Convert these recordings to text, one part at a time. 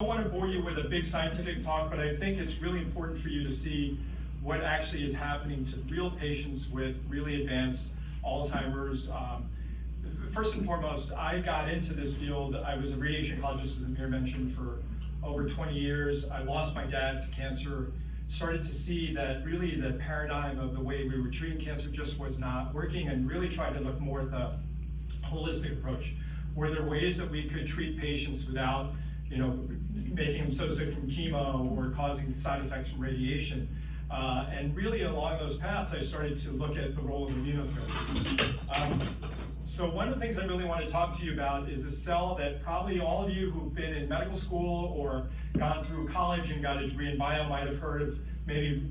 don't want to bore you with a big scientific talk, but I think it's really important for you to see what actually is happening to real patients with really advanced Alzheimer's. First and foremost, I got into this field. I was a radiation oncologist, as Amir mentioned, for over 20 years. I lost my dad to cancer, started to see that really the paradigm of the way we were treating cancer just was not working, and really tried to look more at the holistic approach. Were there ways that we could treat patients without, making them so sick from chemo or causing side effects from radiation? And really along those paths, I started to look at the role of immunotherapy. So one of the things I really want to talk to you about is a cell that probably all of you who've been in medical school or gone through college and got a degree in bio might have heard of maybe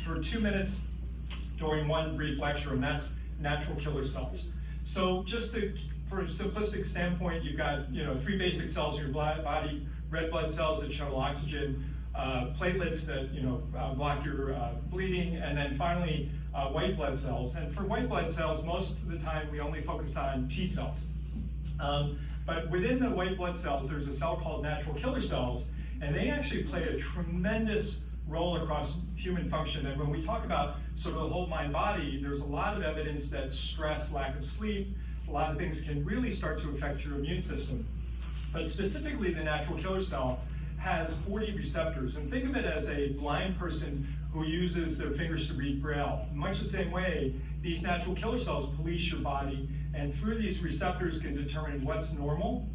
for 2 minutes during one brief lecture, and that's natural killer cells. So just for a simplistic standpoint, you've got 3 basic cells in your body: red blood cells that shuttle oxygen, platelets that block your bleeding, and then finally white blood cells. And for white blood cells, most of the time we only focus on T cells. But within the white blood cells, there's a cell called natural killer cells, and they actually play a tremendous role across human function. And when we talk about sort of the whole mind body, there's a lot of evidence that stress, lack of sleep, a lot of things can really start to affect your immune system. But specifically, the natural killer cell has 40 receptors, and think of it as a blind person who uses their fingers to read Braille. In much the same way, these natural killer cells police your body, and through these receptors can determine what's normal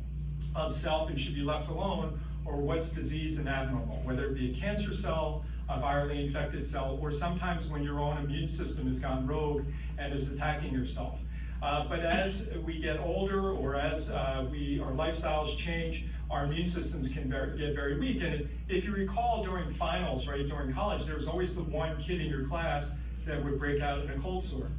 of self and should be left alone, or what's disease and abnormal, whether it be a cancer cell, a virally infected cell, or sometimes when your own immune system has gone rogue and is attacking yourself. But as we get older, or as our lifestyles change, our immune systems can get very weak. And if you recall during finals, right, during college, there was always the one kid in your class that would break out in a cold sore.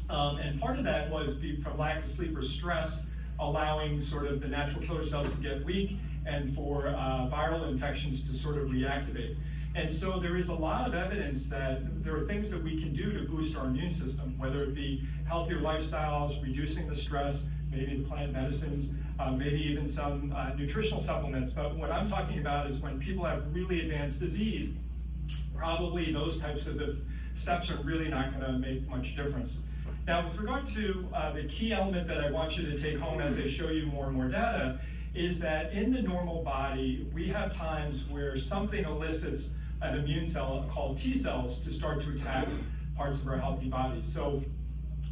And part of that was from lack of sleep or stress, allowing sort of the natural killer cells to get weak and for viral infections to sort of reactivate. And so there is a lot of evidence that there are things that we can do to boost our immune system, whether it be healthier lifestyles, reducing the stress, maybe the plant medicines, maybe even some nutritional supplements. But what I'm talking about is when people have really advanced disease, probably those types of steps are really not going to make much difference. Now, with regard to the key element that I want you to take home as I show you more and more data, is that in the normal body, we have times where something elicits an immune cell called T cells to start to attack parts of our healthy bodies. So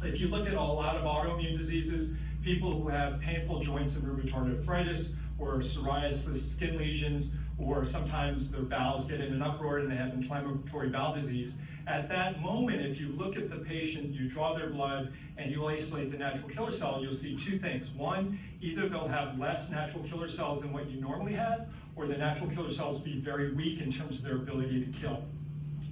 if you look at a lot of autoimmune diseases, people who have painful joints and rheumatoid arthritis, or psoriasis, skin lesions, or sometimes their bowels get in an uproar and they have inflammatory bowel disease. At that moment, if you look at the patient, you draw their blood, and you isolate the natural killer cell, you'll see 2 things. One, either they'll have less natural killer cells than what you normally have, or the natural killer cells be very weak in terms of their ability to kill.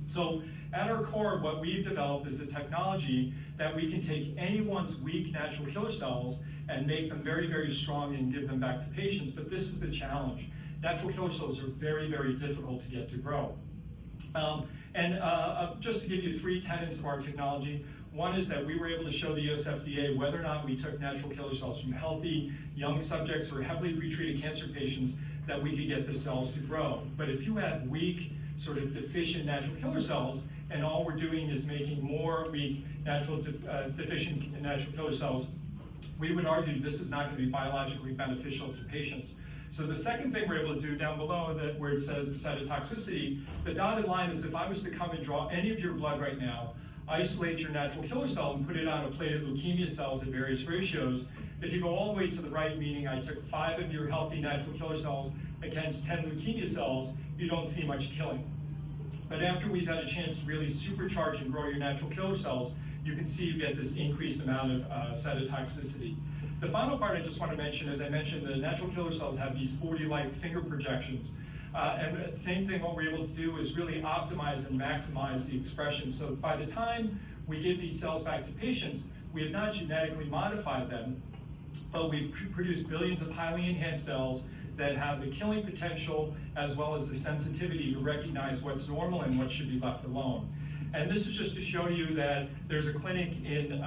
So at our core, what we've developed is a technology that we can take anyone's weak natural killer cells and make them very, very strong and give them back to patients. But this is the challenge. Natural killer cells are very, very difficult to get to grow. Just to give you 3 tenets of our technology, one is that we were able to show the US FDA whether or not we took natural killer cells from healthy young subjects or heavily pretreated cancer patients, that we could get the cells to grow. But if you have weak, sort of deficient natural killer cells, and all we're doing is making more weak deficient natural killer cells, we would argue this is not going to be biologically beneficial to patients. So the second thing we're able to do down below, that where it says the cytotoxicity, the dotted line is if I was to come and draw any of your blood right now, isolate your natural killer cell and put it on a plate of leukemia cells at various ratios, if you go all the way to the right, meaning I took 5 of your healthy natural killer cells against 10 leukemia cells, you don't see much killing. But after we've had a chance to really supercharge and grow your natural killer cells, you can see you get this increased amount of cytotoxicity. The final part I just want to mention, as I mentioned, the natural killer cells have these 40-light finger projections. And the same thing, what we're able to do is really optimize and maximize the expression. So by the time we give these cells back to patients, we have not genetically modified them, but we produce billions of highly enhanced cells that have the killing potential as well as the sensitivity to recognize what's normal and what should be left alone. And this is just to show you that there's a clinic in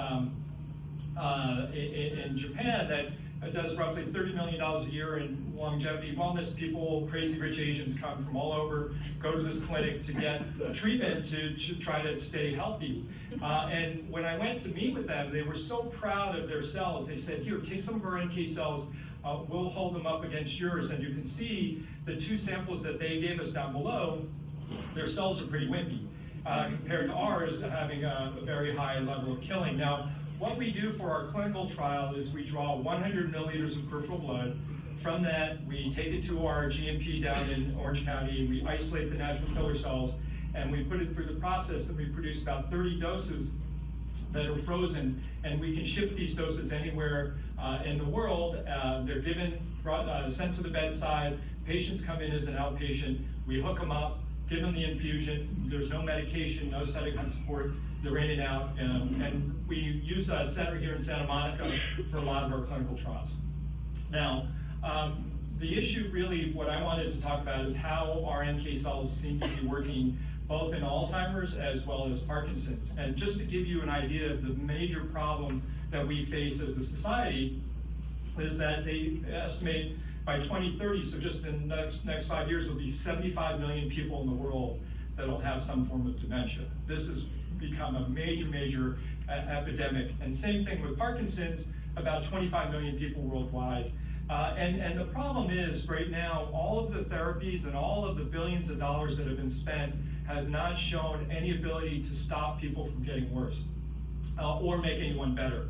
Japan that does roughly $30 million a year in longevity wellness. People, crazy rich Asians, come from all over, go to this clinic to get treatment to try to stay healthy. And when I went to meet with them, they were so proud of their cells. They said, here, take some of our NK cells, we'll hold them up against yours. And you can see the 2 samples that they gave us down below, their cells are pretty wimpy compared to ours having a very high level of killing. Now, what we do for our clinical trial is we draw 100 milliliters of peripheral blood. From that, we take it to our GMP down in Orange County, we isolate the natural killer cells, and we put it through the process, and we produce about 30 doses that are frozen, and we can ship these doses anywhere in the world. They're given, sent to the bedside, patients come in as an outpatient, we hook them up, give them the infusion, there's no medication, no cytokine support, they're in and out, and we use a center here in Santa Monica for a lot of our clinical trials. Now, the issue really, what I wanted to talk about is how our NK cells seem to be working both in Alzheimer's as well as Parkinson's. And just to give you an idea of the major problem that we face as a society is that they estimate by 2030, so just in the next 5 years, there'll be 75 million people in the world that'll have some form of dementia. This has become a major epidemic. And same thing with Parkinson's, about 25 million people worldwide. And the problem is, right now, all of the therapies and all of the billions of dollars that have been spent have not shown any ability to stop people from getting worse or make anyone better.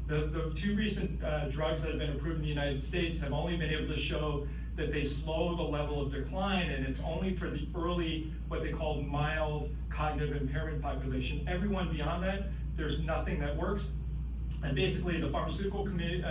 The 2 recent drugs that have been approved in the United States have only been able to show that they slow the level of decline, and it's only for the early, what they call mild cognitive impairment population. Everyone beyond that, there's nothing that works. And basically the pharmaceutical community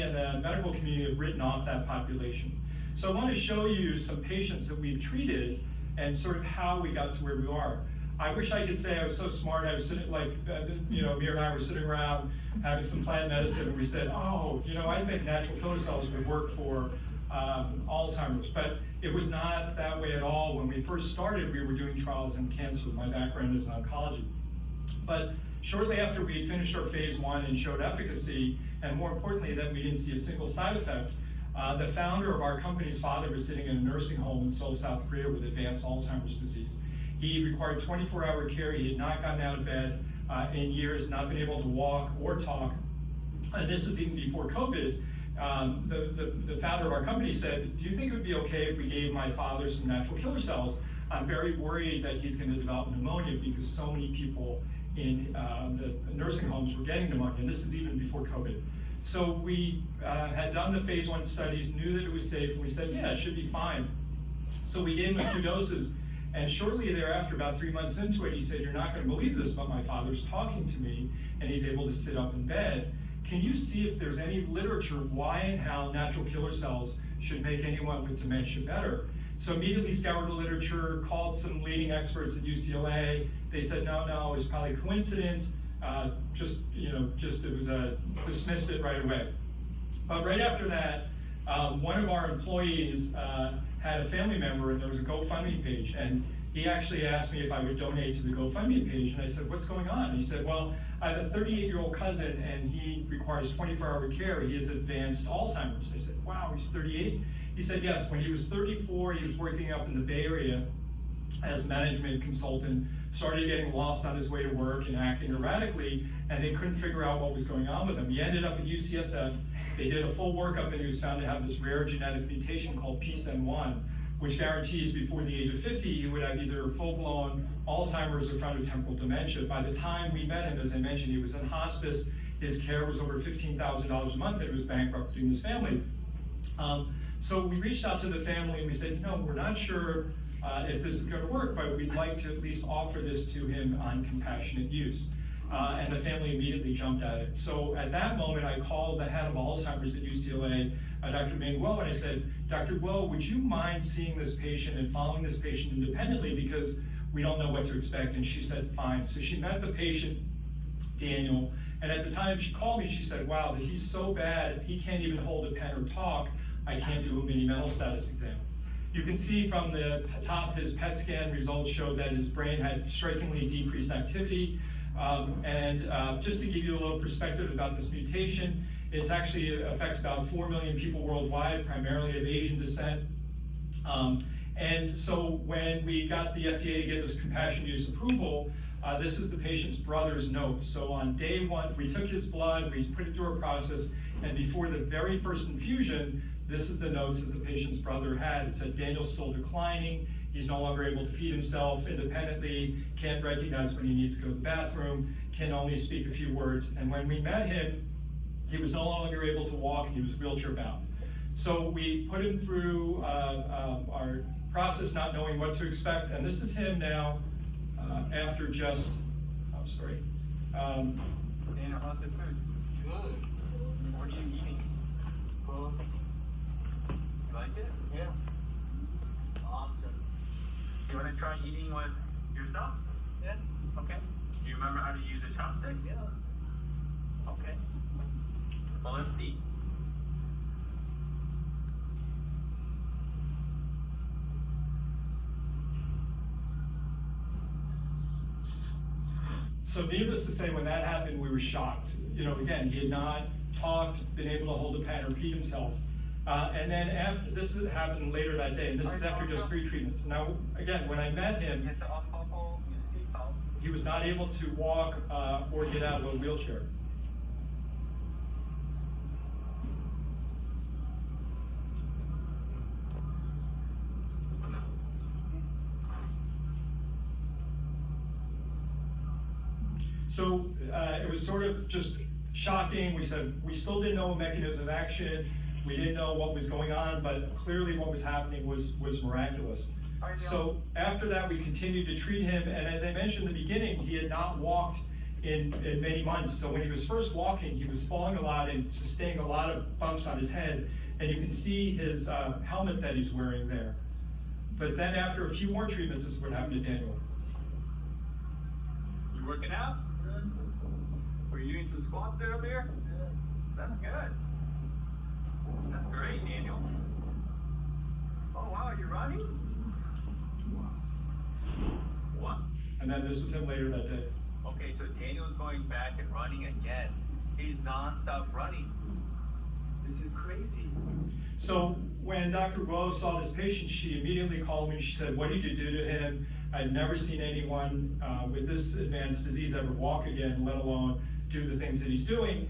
and the medical community have written off that population. So I want to show you some patients that we've treated and sort of how we got to where we are. I wish I could say I was so smart. I was sitting Amir and I were sitting around having some plant medicine, and we said, oh, I think natural killer cells would work for Alzheimer's. But it was not that way at all. When we first started, we were doing trials in cancer. My background is in oncology. But shortly after we finished our phase 1 and showed efficacy, and more importantly, that we didn't see a single side effect, the founder of our company's father was sitting in a nursing home in Seoul, South Korea with advanced Alzheimer's disease. He required 24-hour care. He had not gotten out of bed in years, not been able to walk or talk. And this was even before COVID. The founder of our company said, do you think it would be okay if we gave my father some natural killer cells? I'm very worried that he's going to develop pneumonia because so many people in the nursing homes were getting pneumonia. And this is even before COVID. So we had done the phase 1 studies, knew that it was safe, and we said, yeah, it should be fine. So we gave him a few doses. And shortly thereafter, about 3 months into it, he said, you're not going to believe this, but my father's talking to me, and he's able to sit up in bed. Can you see if there's any literature why and how natural killer cells should make anyone with dementia better? So immediately scoured the literature, called some leading experts at UCLA. They said, no, it's probably a coincidence. Dismissed it right away. But right after that, one of our employees had a family member, and there was a GoFundMe page, and he actually asked me if I would donate to the GoFundMe page, and I said, what's going on? And he said, well, I have a 38-year-old cousin, and he requires 24-hour care. He has advanced Alzheimer's. I said, wow, he's 38? He said, yes, when he was 34, he was working up in the Bay Area as a management consultant, started getting lost on his way to work and acting erratically, and they couldn't figure out what was going on with him. He ended up at UCSF. They did a full workup, and he was found to have this rare genetic mutation called PSEN1, which guarantees before the age of 50, he would have either full-blown Alzheimer's or frontotemporal dementia. By the time we met him, as I mentioned, he was in hospice. His care was over $15,000 a month, and it was bankrupting his family. So we reached out to the family, and we said, we're not sure if this is going to work, but we'd like to at least offer this to him on compassionate use. And the family immediately jumped at it. So at that moment, I called the head of Alzheimer's at UCLA, Dr. Ming Guo, and I said, Dr. Guo, would you mind seeing this patient and following this patient independently because we don't know what to expect? And she said, fine. So she met the patient, Daniel, and at the time she called me, she said, wow, he's so bad, he can't even hold a pen or talk. I can't do a mini mental status exam. You can see from the top, his PET scan results showed that his brain had strikingly decreased activity. Just to give you a little perspective about this mutation, It actually affects about 4 million people worldwide, primarily of Asian descent. And so when we got the FDA to get this compassionate use approval, this is the patient's brother's note. So on day one, we took his blood, we put it through a process, and before the very first infusion, this is the notes that the patient's brother had. It said, Daniel's still declining, he's no longer able to feed himself independently, can't recognize when he needs to go to the bathroom, can only speak a few words. And when we met him, he was no longer able to walk and he was wheelchair bound. So we put him through our process not knowing what to expect, and this is him now after just, I'm sorry. Dana, how's the food? Good. What are you eating? Food. You like it? Yeah. Awesome. You want to try eating with yourself? Yeah. Okay. Do you remember how to use a chopstick? Yeah. Okay. Well, let's see. So needless to say, when that happened, we were shocked. You know, again, he had not talked, been able to hold a pen or feed himself. And then after, this happened later that day, and this is after just 3 treatments. Now, again, when I met him, he was not able to walk or get out of a wheelchair. So it was sort of just shocking. We said we still didn't know a mechanism of action. We didn't know what was going on, but clearly what was happening was miraculous. So after that, we continued to treat him. And as I mentioned in the beginning, he had not walked in many months. So when he was first walking, he was falling a lot and sustaining a lot of bumps on his head. And you can see his helmet that he's wearing there. But then after a few more treatments, this is what happened to Daniel. You working out? Were you doing some squats earlier? That's good. That's great, Daniel. Oh wow, you're running? What? And then this was him later that day. Okay, so Daniel's going back and running again. He's non-stop running. This is crazy. So when Dr. Guo saw this patient, she immediately called me. She said, what did you do to him? I'd never seen anyone with this advanced disease ever walk again, let alone do the things that he's doing.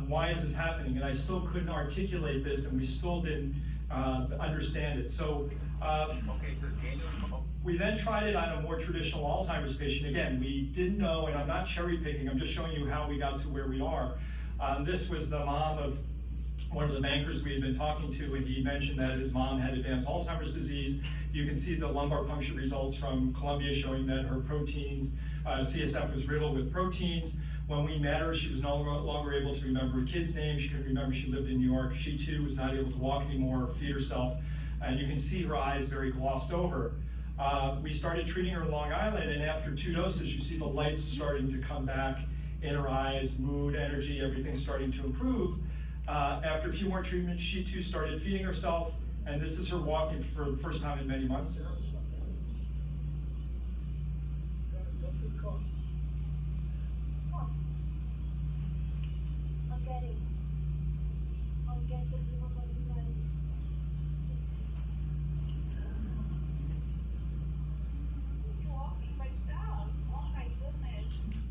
Why is this happening? And I still couldn't articulate this, and we still didn't understand it. So, okay, so Daniel, we then tried it on a more traditional Alzheimer's patient. Again, we didn't know, and I'm not cherry picking, I'm just showing you how we got to where we are. This was the mom of one of the bankers we had been talking to, and he mentioned that his mom had advanced Alzheimer's disease. You can see the lumbar puncture results from Columbia showing that her proteins, CSF was riddled with proteins. When we met her, she was no longer able to remember her kid's name. She couldn't remember she lived in New York. She too was not able to walk anymore or feed herself. And you can see her eyes very glossed over. We started treating her in Long Island, and after 2 doses, you see the lights starting to come back in her eyes, mood, energy, everything starting to improve. After a few more treatments, she too started feeding herself, and this is her walking for the first time in many months.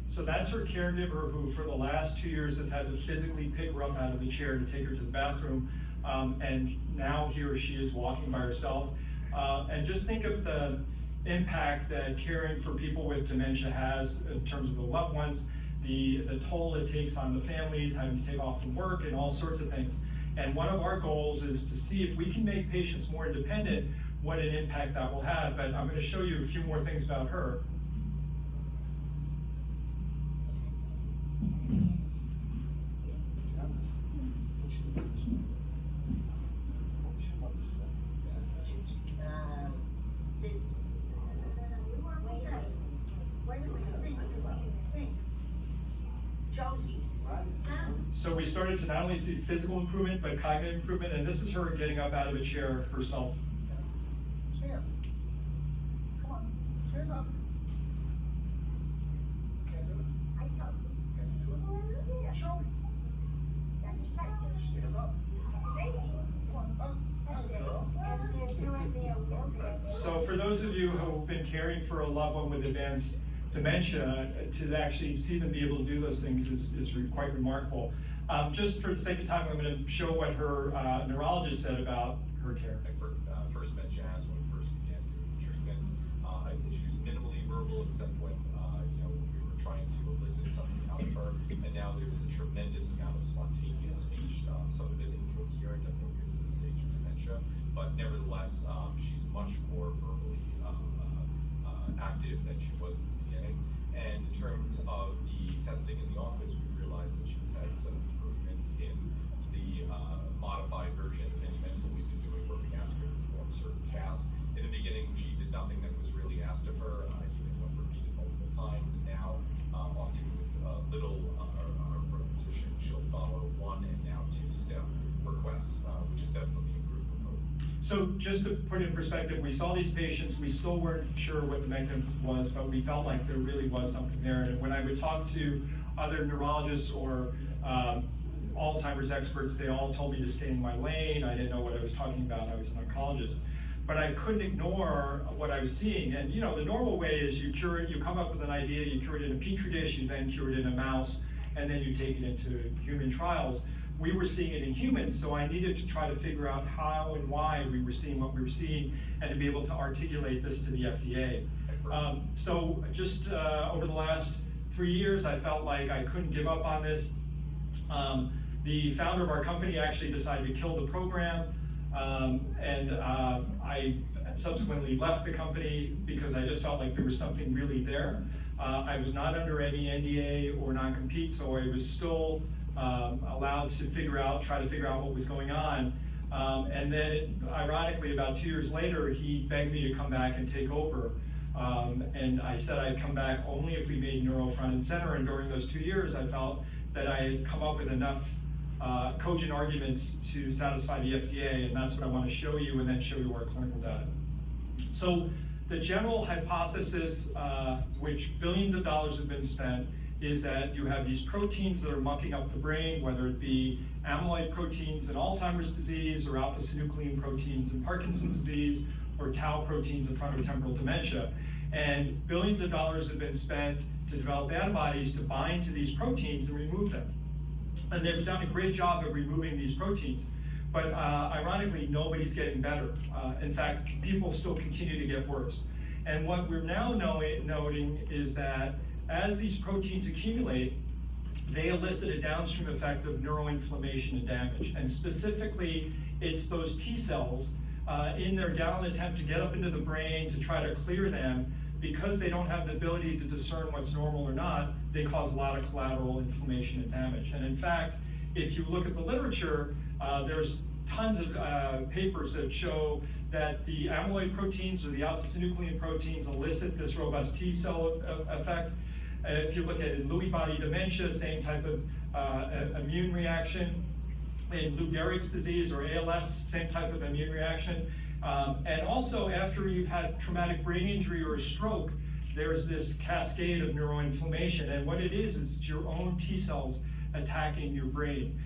So that's her caregiver who for the last 2 years has had to physically pick her up out of the chair to take her to the bathroom. And now here she is walking by herself. And just think of the impact that caring for people with dementia has in terms of the loved ones, the toll it takes on the families, having to take off from work and all sorts of things. And one of our goals is to see if we can make patients more independent, what an impact that will have. But I'm going to show you a few more things about her. So we started to not only see physical improvement, but cognitive improvement, and this is her getting up out of a chair herself. Stand. Come on, stand up. Can't do it. Can you do it? Show me. So for those of you who've been caring for a loved one with advanced dementia, to actually see them be able to do those things is quite remarkable. Just for the sake of time, I'm going to show what her neurologist said about her care. I first met Janice when we first began doing treatments. I'd say she was minimally verbal, except when we were trying to elicit something out of her. And now there is a tremendous amount of spontaneous speech, some of it incoherent, I think, because of the stage of dementia. But nevertheless, she's much more verbally active than she was in the beginning. And in terms of the testing in the office, we realized that she's had some improvement in the modified version of any mental we've been doing, where we asked her to perform certain tasks. In the beginning, she did nothing that was really asked of her, even when repeated multiple times. And now, often with little repetition, she'll follow 1 and now 2-step requests, which is definitely improved for her. So just to put it in perspective, we saw these patients, we still weren't sure what the mechanism was, but we felt like there really was something there. And when I would talk to other neurologists or Alzheimer's experts, they all told me to stay in my lane. I didn't know what I was talking about. I was an oncologist. But I couldn't ignore what I was seeing. And the normal way is you cure it, you come up with an idea, you cure it in a petri dish, you then cure it in a mouse, and then you take it into human trials. We were seeing it in humans, so I needed to try to figure out how and why we were seeing what we were seeing, and to be able to articulate this to the FDA. So just over the last 3 years, I felt like I couldn't give up on this. The founder of our company actually decided to kill the program, and I subsequently left the company because I just felt like there was something really there. I was not under any NDA or non-compete, so I was still allowed to try to figure out what was going on. And then, ironically, about 2 years later, he begged me to come back and take over. And I said I'd come back only if we made neuro front and center. And during those 2 years, I felt that I had come up with enough cogent arguments to satisfy the FDA, and that's what I want to show you, and then show you our clinical data. So the general hypothesis, which billions of dollars have been spent, is that you have these proteins that are mucking up the brain, whether it be amyloid proteins in Alzheimer's disease, or alpha-synuclein proteins in Parkinson's disease, or tau proteins in frontotemporal dementia. And billions of dollars have been spent to develop antibodies to bind to these proteins and remove them. And they've done a great job of removing these proteins. But ironically, nobody's getting better. In fact, people still continue to get worse. And what we're now noting is that as these proteins accumulate, they elicit a downstream effect of neuroinflammation and damage. And specifically, it's those T cells in their gallant attempt to get up into the brain to try to clear them. Because they don't have the ability to discern what's normal or not, they cause a lot of collateral inflammation and damage. And in fact, if you look at the literature, there's tons of papers that show that the amyloid proteins or the alpha-synuclein proteins elicit this robust T cell effect. If you look at Lewy body dementia, same type of immune reaction. In Lou Gehrig's disease or ALS, same type of immune reaction. And also, after you've had traumatic brain injury or a stroke, there's this cascade of neuroinflammation. And what it is your own T cells attacking your brain.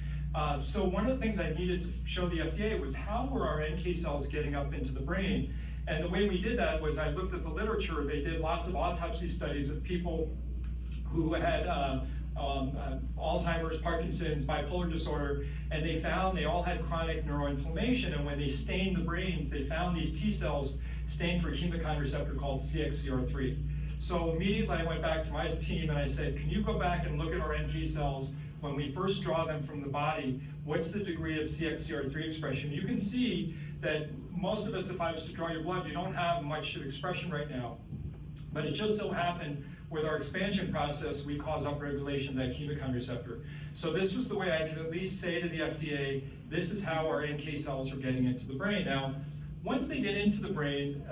So one of the things I needed to show the FDA was how were our NK cells getting up into the brain? And the way we did that was I looked at the literature. They did lots of autopsy studies of people who had Alzheimer's, Parkinson's, bipolar disorder, and they found they all had chronic neuroinflammation, and when they stained the brains, they found these T cells stained for a chemokine receptor called CXCR3. So immediately I went back to my team and I said, can you go back and look at our NK cells when we first draw them from the body? What's the degree of CXCR3 expression? You can see that most of us, if I was to draw your blood, you don't have much of expression right now. But it just so happened with our expansion process, we cause upregulation of that chemokine receptor. So this was the way I could at least say to the FDA, this is how our NK cells are getting into the brain. Now, once they get into the brain,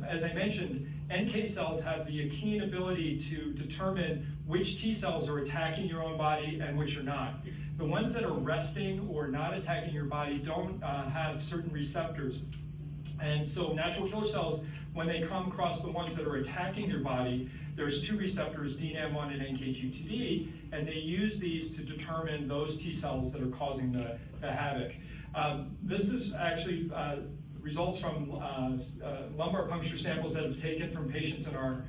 as I mentioned, NK cells have the keen ability to determine which T cells are attacking your own body and which are not. The ones that are resting or not attacking your body don't have certain receptors. And so natural killer cells, when they come across the ones that are attacking your body, there's two receptors, DNAM1 and NKG2D, and they use these to determine those T cells that are causing the havoc. This is actually results from lumbar puncture samples that have taken from patients in our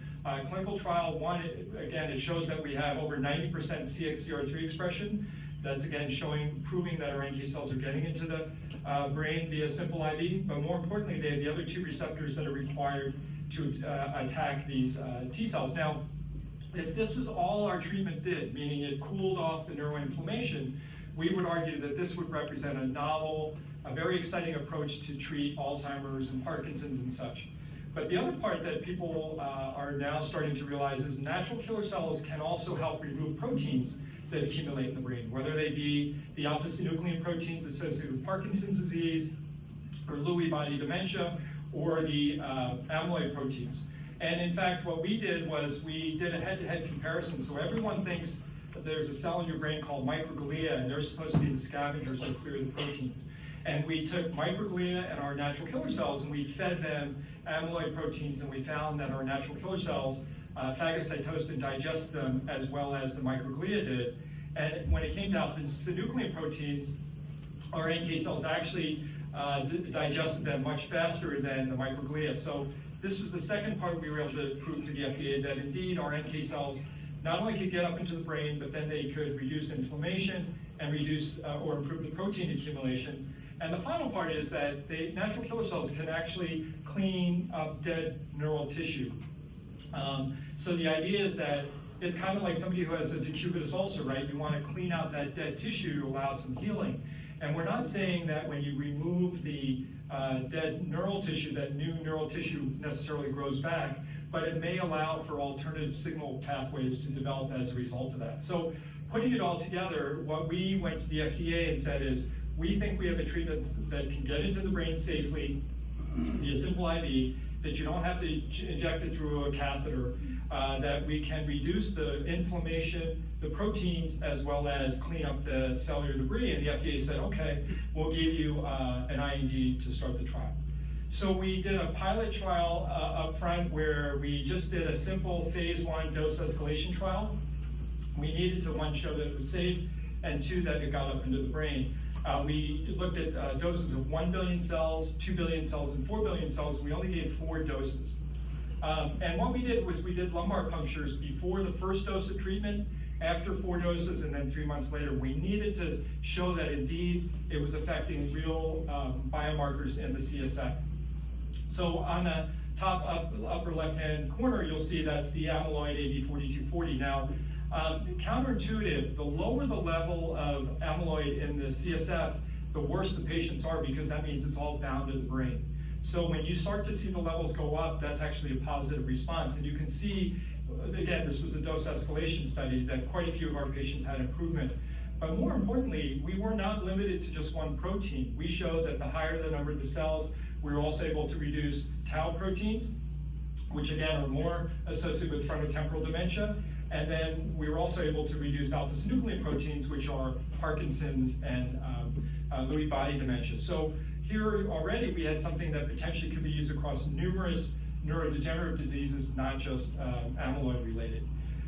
clinical trial. One, again, it shows that we have over 90% CXCR3 expression. That's again proving that our NK cells are getting into the brain via simple IV, but more importantly, they have the other two receptors that are required to attack these T cells. Now, if this was all our treatment did, meaning it cooled off the neuroinflammation, we would argue that this would represent a novel, a very exciting approach to treat Alzheimer's and Parkinson's and such. But the other part that people are now starting to realize is natural killer cells can also help remove proteins that accumulate in the brain, whether they be the alpha-synuclein proteins associated with Parkinson's disease, or Lewy body dementia, or the amyloid proteins. And in fact, what we did was we did a head-to-head comparison. So everyone thinks that there's a cell in your brain called microglia, and they're supposed to be the scavengers that clear the proteins. And we took microglia and our natural killer cells, and we fed them amyloid proteins, and we found that our natural killer cells phagocytosed and digest them as well as the microglia did. And when it came to alpha-synuclein proteins, our NK cells actually digested them much faster than the microglia. So this was the second part we were able to prove to the FDA that indeed our NK cells not only could get up into the brain, but then they could reduce inflammation and reduce or improve the protein accumulation. And the final part is that the natural killer cells can actually clean up dead neural tissue. So the idea is that it's kind of like somebody who has a decubitus ulcer, right? You want to clean out that dead tissue to allow some healing. And we're not saying that when you remove the dead neural tissue, that new neural tissue necessarily grows back, but it may allow for alternative signal pathways to develop as a result of that. So putting it all together, what we went to the FDA and said is, we think we have a treatment that can get into the brain safely via simple IV, that you don't have to inject it through a catheter, that we can reduce the inflammation, the proteins, as well as clean up the cellular debris. And the FDA said, okay, we'll give you an IND to start the trial. So we did a pilot trial up front where we just did a simple phase 1 dose escalation trial. We needed to, one, show that it was safe, and two, that it got up into the brain. We looked at doses of 1 billion cells, 2 billion cells, and 4 billion cells. We only gave 4 doses. And what we did was we did lumbar punctures before the first dose of treatment, after 4 doses, and then 3 months later. We needed to show that indeed it was affecting real biomarkers in the CSF. So on the top upper left-hand corner, you'll see that's the amyloid AB4240. Now, counterintuitive, the lower the level of amyloid in the CSF, the worse the patients are, because that means it's all bound to the brain. So when you start to see the levels go up, that's actually a positive response. And you can see, again, this was a dose escalation study, that quite a few of our patients had improvement. But more importantly, we were not limited to just one protein. We showed that the higher the number of the cells, we were also able to reduce tau proteins, which again are more associated with frontotemporal dementia. And then we were also able to reduce alpha-synuclein proteins, which are Parkinson's and Lewy body dementia. So here already we had something that potentially could be used across numerous neurodegenerative diseases, not just amyloid related.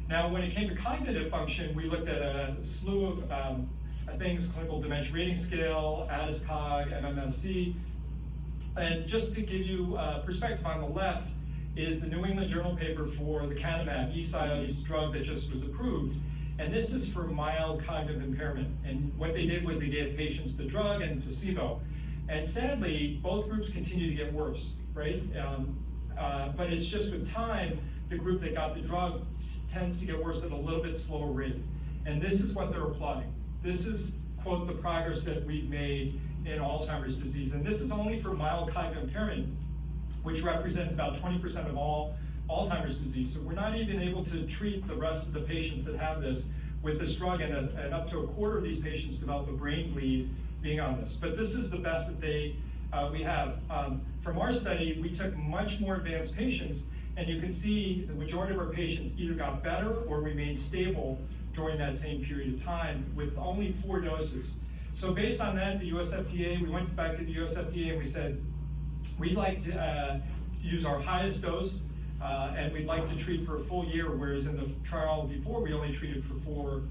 Now, when it came to cognitive function, we looked at a slew of things: clinical dementia rating scale, ADAS-Cog, MMSE. And just to give you perspective, on the left is the New England Journal paper for the lecanemab, Eisai's drug that just was approved. And this is for mild cognitive impairment. And what they did was they gave patients the drug and placebo. And sadly, both groups continue to get worse, right? But it's just with time, the group that got the drug tends to get worse at a little bit slower rate. And this is what they're applauding. This is, quote, the progress that we've made in Alzheimer's disease. And this is only for mild cognitive impairment, which represents about 20% of all Alzheimer's disease. So we're not even able to treat the rest of the patients that have this with this drug, and up to a quarter of these patients develop a brain bleed being on this. But this is the best that we have. From our study, we took much more advanced patients, and you can see the majority of our patients either got better or remained stable during that same period of time with only 4 doses. So based on that, the US FDA, we went back to the US FDA and we said, we'd like to use our highest dose, and we'd like to treat for a full year, whereas in the trial before, we only treated for 4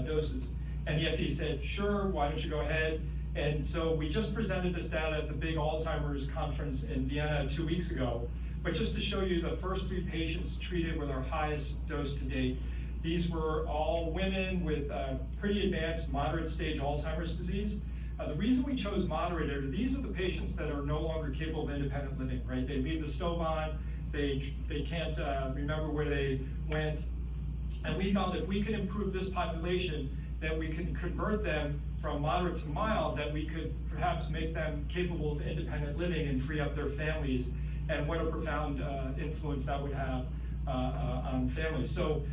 doses. And the FDA said, sure, why don't you go ahead? And so we just presented this data at the big Alzheimer's conference in Vienna 2 weeks ago. But just to show you the first 3 patients treated with our highest dose to date, these were all women with pretty advanced moderate stage Alzheimer's disease. The reason we chose moderate are these are the patients that are no longer capable of independent living, right? They leave the stove on, they can't remember where they went. And we found if we could improve this population, that we can convert them from moderate to mild, that we could perhaps make them capable of independent living and free up their families, and what a profound influence that would have on families. So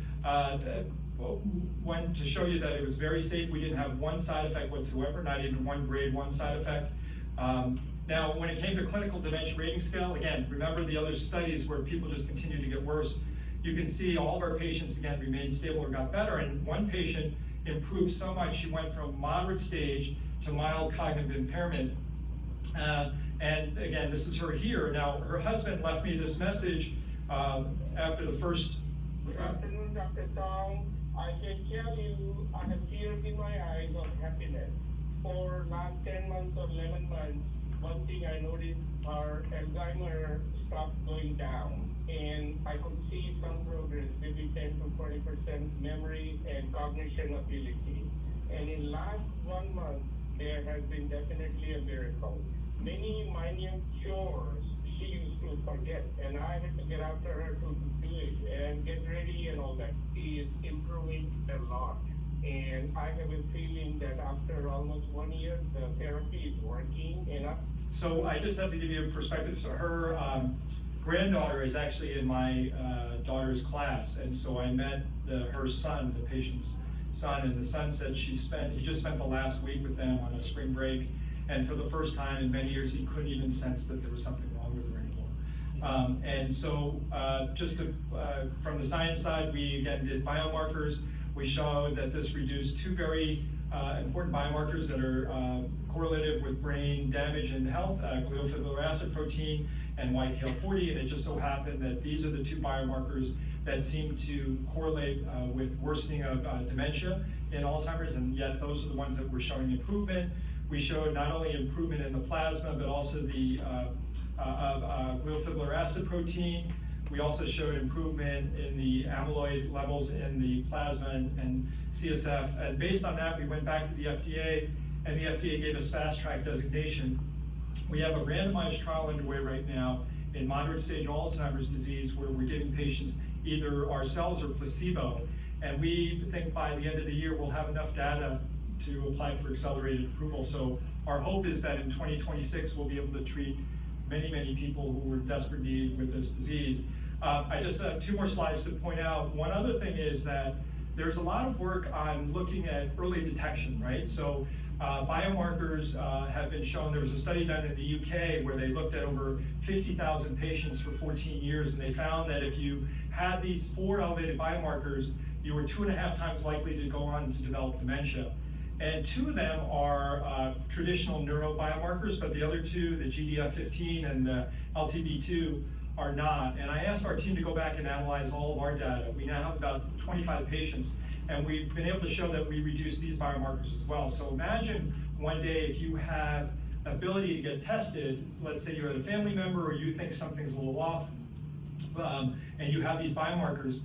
wanted to show you that it was very safe. We didn't have one side effect whatsoever, not even one grade 1 side effect. Now, when it came to clinical dementia rating scale, again, remember the other studies where people just continue to get worse. You can see all of our patients, again, remained stable or got better, and one patient improved so much, she went from moderate stage to mild cognitive impairment. And again, this is her here. Now, her husband left me this message after the first. Good afternoon, Dr. Song. I can tell you I have tears in my eyes of happiness. For last 10 months or 11 months, one thing I noticed, our Alzheimer stopped going down. And I could see some progress, maybe 10 to 20% memory and cognition ability. And in last 1 month, there has been definitely a miracle. Many minute chores she used to forget, and I had to get after her to do it and get ready and all that. She is improving a lot. And I have a feeling that after almost 1 year, the therapy is working enough. So I just have to give you a perspective. So her granddaughter is actually in my daughter's class, and so I met her son, the patient's son, and the son said he just spent the last week with them on a spring break, and for the first time in many years, he couldn't even sense that there was something wrong with her anymore. And so from the science side, we again did biomarkers. We showed that this reduced 2 very important biomarkers that are correlative with brain damage and health, glial fibrillary acid protein and YKL-40, and it just so happened that these are the 2 biomarkers that seem to correlate with worsening of dementia in Alzheimer's, and yet those are the ones that were showing improvement. We showed not only improvement in the plasma, but also the glial fibrillary acid protein. We also showed improvement in the amyloid levels in the plasma and CSF, and based on that, we went back to the FDA, and the FDA gave us fast track designation. We have a randomized trial underway right now in moderate stage Alzheimer's disease where we're giving patients either ourselves or placebo. And we think by the end of the year, we'll have enough data to apply for accelerated approval. So our hope is that in 2026, we'll be able to treat many, many people who are in desperate need with this disease. I just have 2 more slides to point out. One other thing is that there's a lot of work on looking at early detection, right? So biomarkers have been shown. There was a study done in the UK where they looked at over 50,000 patients for 14 years, and they found that if you had these 4 elevated biomarkers, you were 2.5 times likely to go on to develop dementia. And 2 of them are traditional neurobiomarkers, but the other 2, the GDF15 and the LTB2, are not. And I asked our team to go back and analyze all of our data. We now have about 25 patients, and we've been able to show that we reduce these biomarkers as well. So imagine one day if you have ability to get tested, so let's say you're at a family member or you think something's a little off, and you have these biomarkers,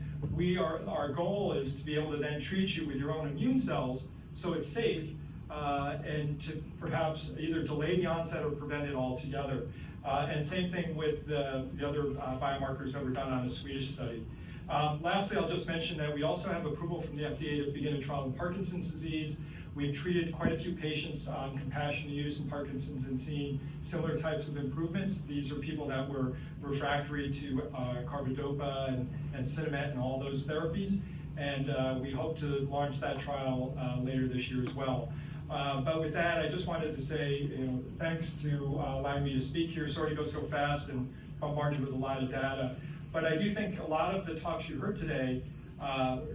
our goal is to be able to then treat you with your own immune cells so it's safe, and to perhaps either delay the onset or prevent it altogether. And same thing with the other biomarkers that were done on a Swedish study. Lastly, I'll just mention that we also have approval from the FDA to begin a trial in Parkinson's disease. We've treated quite a few patients on compassionate use in Parkinson's and seen similar types of improvements. These are people that were refractory to carbidopa and Sinemet and all those therapies. And we hope to launch that trial later this year as well. But with that, I just wanted to say, thanks to allowing me to speak here. Sorry to go so fast and bombard you with a lot of data. But I do think a lot of the talks you heard today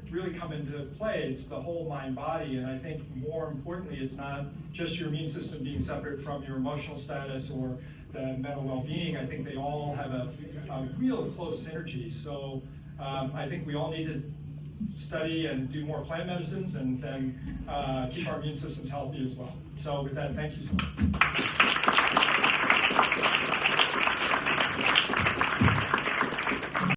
really come into play. It's the whole mind-body, and I think more importantly, it's not just your immune system being separate from your emotional status or the mental well-being. I think they all have a real close synergy. So I think we all need to study and do more plant medicines and then keep our immune systems healthy as well. So with that, thank you so much.